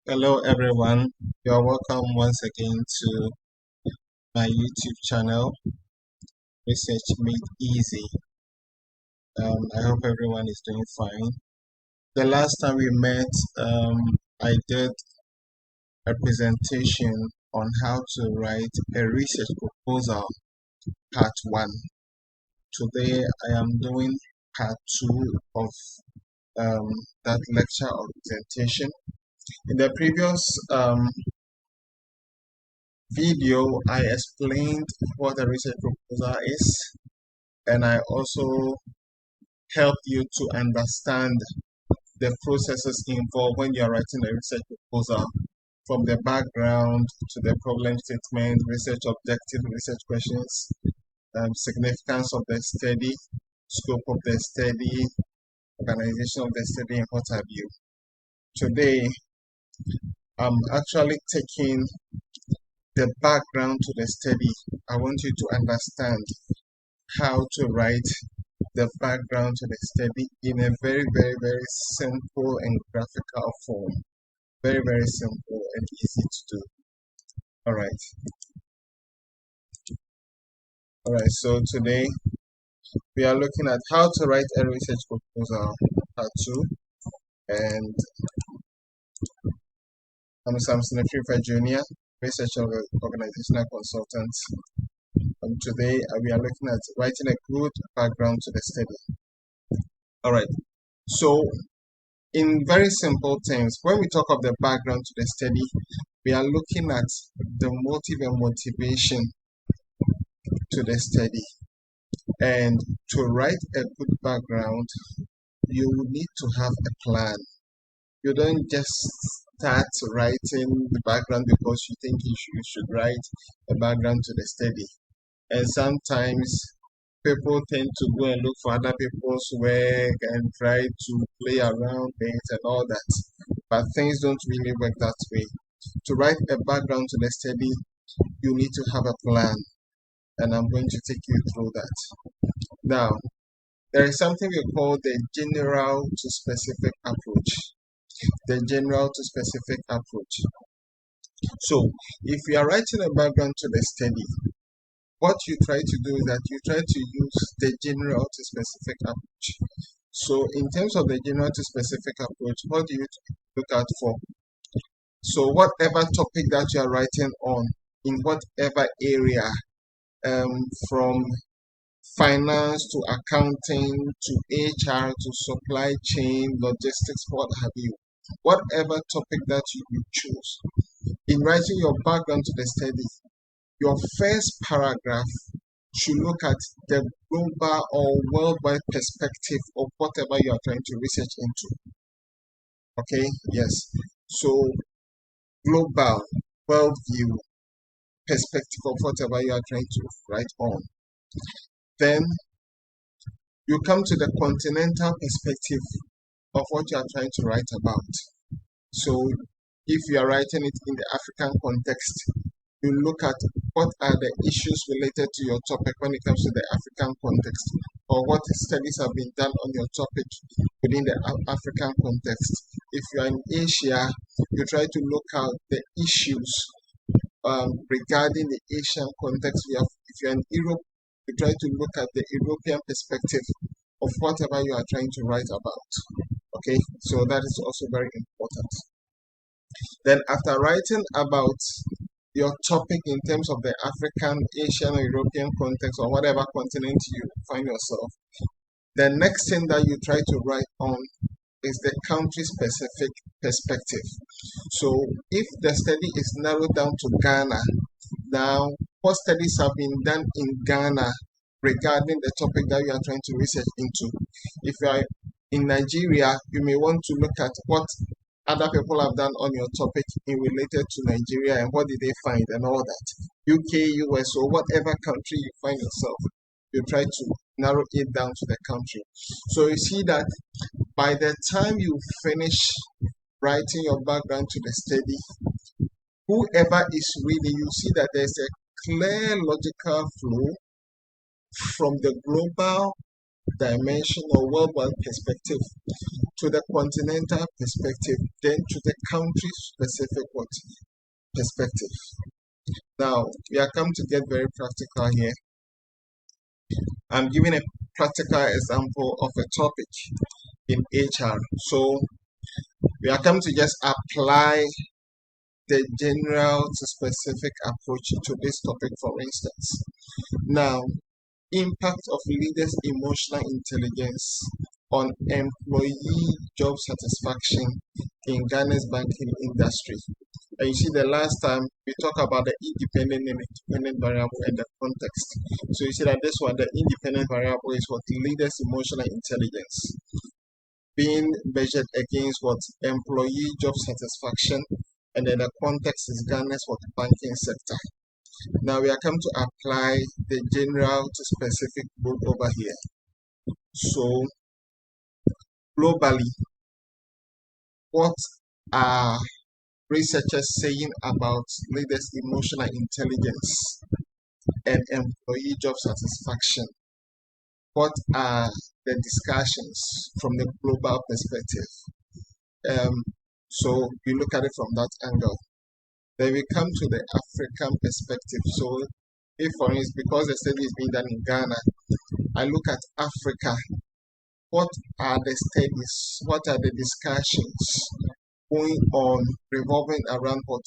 Hello everyone, you're welcome once again to my YouTube channel, Research Made Easy. I hope everyone is doing fine. The last time we met, I did a presentation on how to write a research proposal, part 1. Today I am doing part 2 of um, that lecture or presentation. In the previous video, I explained what a research proposal is, and I also help you to understand the processes involved when you are writing a research proposal, from the background to the problem statement, research objective, research questions, significance of the study, scope of the study, organization of the study, and what have you. Today, I'm actually taking the background to the study. I want you to understand how to write the background to the study in a very, very, very simple and graphical form. Very, very simple and easy to do. All right. So today we are looking at how to write a research proposal, part 2. And I'm Samson Afrifa Jr., research organizational consultant. And today we are looking at writing a good background to the study. All right. So in very simple terms, when we talk of the background to the study, we are looking at the motive and motivation to the study. And to write a good background, you need to have a plan. You don't just start writing the background because you think you should write a background to the study. And sometimes people tend to go and look for other people's work and try to play around it and all that. But things don't really work that way. To write a background to the study, you need to have a plan. And I'm going to take you through that. Now, there is something we call the general to specific approach. The general to specific approach. So, if you are writing a background to the study, what you try to do is that you try to use the general to specific approach. So, in terms of the general to specific approach, what do you look out for? So, whatever topic that you are writing on, in whatever area, from finance to accounting to HR to supply chain, logistics, what have you. Whatever topic that you choose. In writing your background to the study, your first paragraph should look at the global or worldwide perspective of whatever you are trying to research into. Okay, yes. So, global, worldview, perspective of whatever you are trying to write on. Then you come to the continental perspective of what you are trying to write about. So if you are writing it in the African context, you look at what are the issues related to your topic when it comes to the African context, or what studies have been done on your topic within the African context. If you are in Asia, you try to look at the issues regarding the Asian context. If you're in Europe, you try to look at the European perspective of whatever you are trying to write about. Okay, so that is also very important. Then after writing about your topic in terms of the African, Asian, or European context, or whatever continent you find yourself, the next thing that you try to write on is the country specific perspective. So if the study is narrowed down to Ghana, now what studies have been done in Ghana regarding the topic that you are trying to research into? If you are in Nigeria, you may want to look at what other people have done on your topic in related to Nigeria and what did they find and all that. UK, US, or whatever country you find yourself, you try to narrow it down to the country. So you see that by the time you finish writing your background to the study, whoever is reading, you see that there's a clear logical flow from the global dimension or worldwide perspective, to the continental perspective, then to the country specific what perspective. Now we are come to get very practical here. I'm giving a practical example of a topic in HR. So we are come to just apply the general to specific approach to this topic, for instance. Now, impact of leaders' emotional intelligence on employee job satisfaction in Ghana's banking industry. And you see, the last time we talked about the independent and independent variable and the context. So you see that this one, the independent variable is what leaders' emotional intelligence being measured against what employee job satisfaction, and then the context is Ghana's what banking sector. Now we are come to apply the general to specific group over here. So globally, what are researchers saying about leaders' emotional intelligence and employee job satisfaction? What are the discussions from the global perspective? So you look at it from that angle. Then we come to the African perspective. So if for instance, because the study is being done in Ghana, I look at Africa. What are the studies? What are the discussions going on revolving around what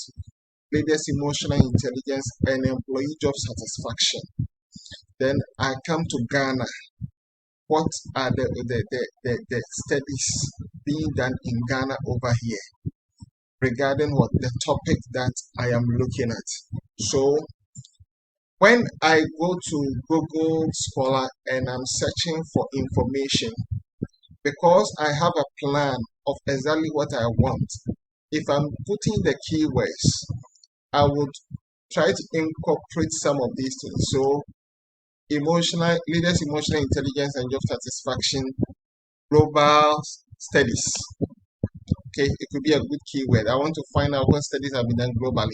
leaders' emotional intelligence and employee job satisfaction? Then I come to Ghana. What are the studies being done in Ghana over here regarding what the topic that I am looking at? So when I go to Google Scholar and I'm searching for information, because I have a plan of exactly what I want, if I'm putting the keywords, I would try to incorporate some of these things. So leaders' emotional intelligence and job satisfaction, global studies. Okay, it could be a good keyword. I want to find out what studies have been done globally.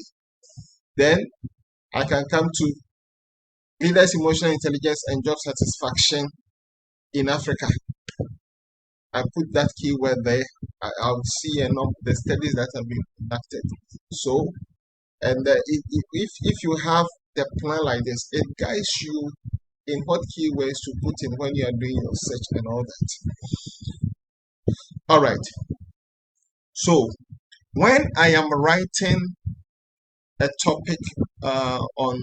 Then I can come to leaders' emotional intelligence and job satisfaction in Africa. I put that keyword there. I'll see the studies that have been conducted. So, and if you have the plan like this, it guides you in what keywords to put in when you are doing your search and all that. All right. So, when I am writing a topic on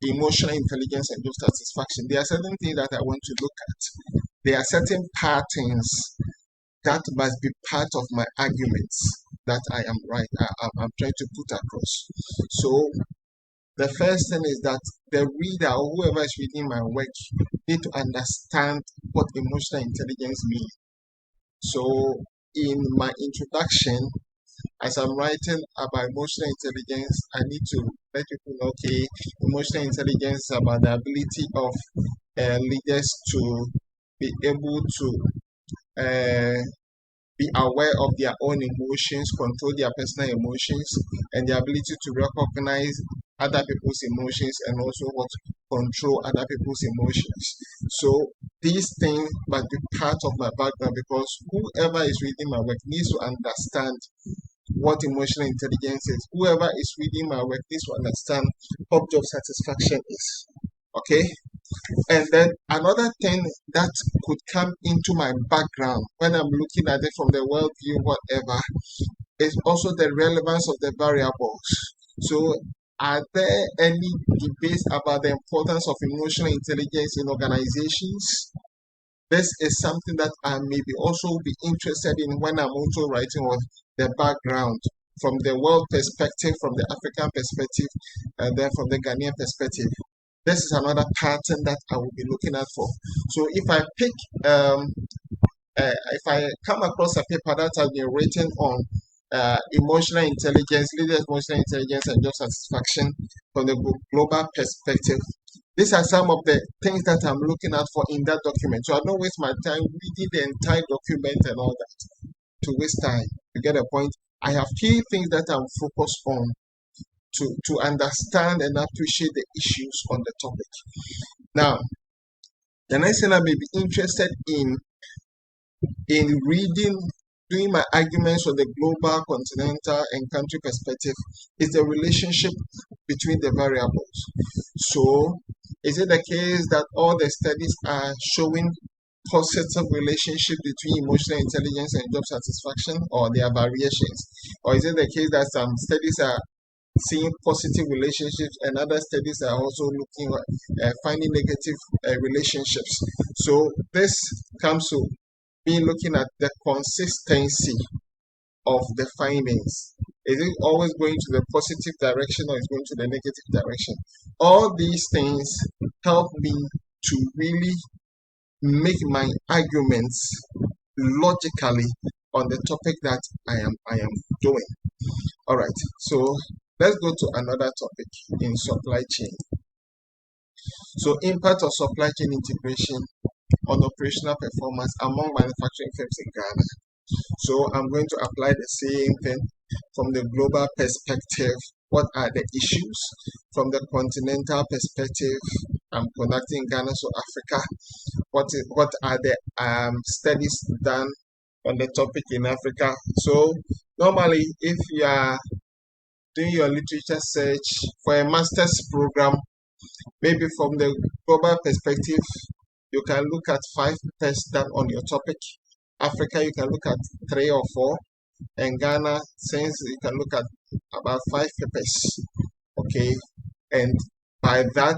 emotional intelligence and job satisfaction, there are certain things that I want to look at. There are certain patterns that must be part of my arguments that I'm trying to put across. So the first thing is that the reader or whoever is reading my work need to understand what emotional intelligence means. So in my introduction, as I'm writing about emotional intelligence, I need to let people know, okay, emotional intelligence is about the ability of leaders to be able to be aware of their own emotions, control their personal emotions, and the ability to recognize other people's emotions and also what control other people's emotions. So these things must be part of my background, because whoever is reading my work needs to understand what emotional intelligence is. Whoever is reading my work needs to understand what job satisfaction is. Okay? And then another thing that could come into my background when I'm looking at it from the worldview, whatever, is also the relevance of the variables. So, are there any debates about the importance of emotional intelligence in organizations? This is something that I may be also be interested in when I'm also writing on the background from the world perspective, from the African perspective, and then from the Ghanaian perspective. This is another pattern that I will be looking at for. So if I pick, if I come across a paper that has been written on emotional intelligence, leaders' emotional intelligence and job satisfaction from the global perspective, these are some of the things that I'm looking at for in that document. So I don't waste my time reading the entire document and all that to waste time. You get a point? I have key things that I'm focused on to understand and appreciate the issues on the topic. Now, The next thing I may be interested in reading, doing my arguments from the global, continental, and country perspective is the relationship between the variables. So, is it the case that all the studies are showing positive relationship between emotional intelligence and job satisfaction, or there are variations? Or is it the case that some studies are seeing positive relationships and other studies are also looking at finding negative relationships? So this comes to me looking at the consistency of the findings. Is it always going to the positive direction or is it going to the negative direction? All these things help me to really make my arguments logically on the topic that I am doing. All right, so let's go to another topic in supply chain. So impact of supply chain integration on operational performance among manufacturing firms in Ghana. So I'm going to apply the same thing from the global perspective. What are the issues? From the continental perspective, I'm conducting Ghana, so Africa. What are the studies done on the topic in Africa? So normally, if you are doing your literature search for a master's program, maybe from the global perspective, you can look at 5 papers done on your topic. Africa, you can look at 3 or 4. And Ghana, since you can look at about 5 papers. Okay. And by that,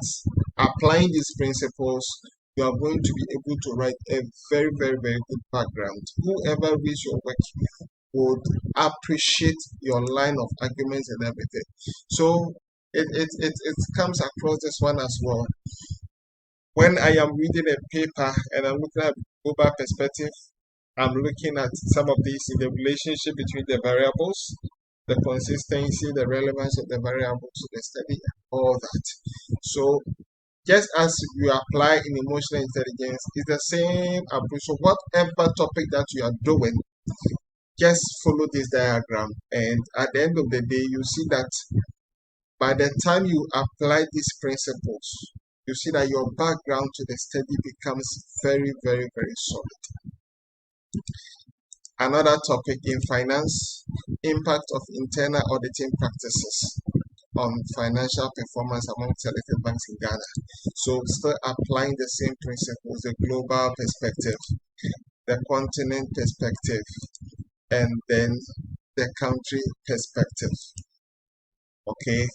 applying these principles, you are going to be able to write a very, very, very good background. Whoever reads your work would appreciate your line of arguments and everything. So it comes across this one as well. When I am reading a paper and I'm looking at global perspective, I'm looking at some of these in the relationship between the variables, the consistency, the relevance of the variables to the study, all that. So just as you apply in emotional intelligence, it's the same approach. So whatever topic that you are doing, just follow this diagram. And at the end of the day, you see that by the time you apply these principles, you see that your background to the study becomes very, very, very solid. Another topic in finance, impact of internal auditing practices on financial performance among selected banks in Ghana. So still applying the same principles, the global perspective, the continent perspective, and then the country perspective. Okay,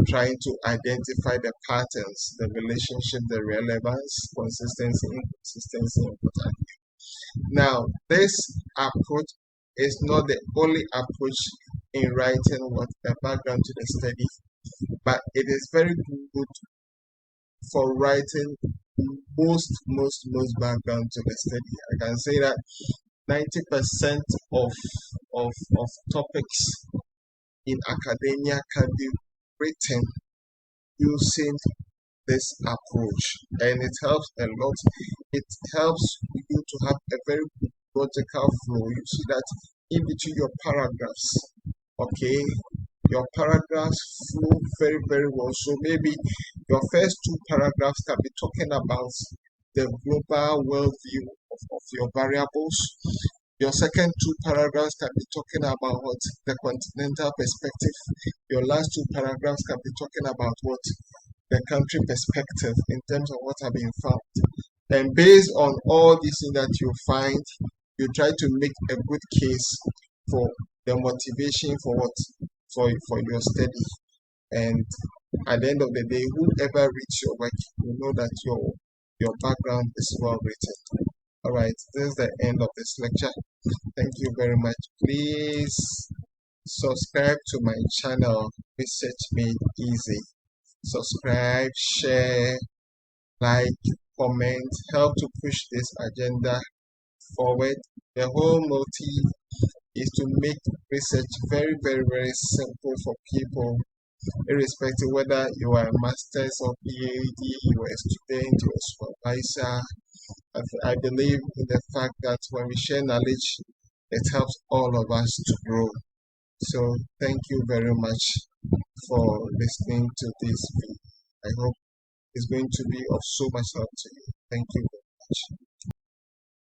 trying to identify the patterns, the relationship, the relevance, consistency, inconsistency, and what have you. Now, this approach is not the only approach in writing what a background to the study, but it is very good for writing most background to the study. I can say that 90% of topics in academia can be written using this approach, and it helps a lot. It helps you to have a very good logical flow. You see that in between your paragraphs, okay, your paragraphs flow very, very well. So maybe your first 2 paragraphs can be talking about the global worldview of your variables. Your second 2 paragraphs can be talking about what the continental perspective. Your last 2 paragraphs can be talking about what the country perspective in terms of what have been found. And based on all these things that you find, you try to make a good case for the motivation for what for your study. And at the end of the day, whoever reads your work, you know that your background is well written. All right, this is the end of this lecture. Thank you very much. Please subscribe to my channel, Research Made Easy. Subscribe, share, like, comment, help to push this agenda forward. The whole motive is to make research very, very, very simple for people, irrespective whether you are a master's or PhD, you are a student, you are a supervisor. I believe in the fact that when we share knowledge, it helps all of us to grow. So thank you very much for listening to this video. I hope it's going to be of so much help to you. Thank you. much.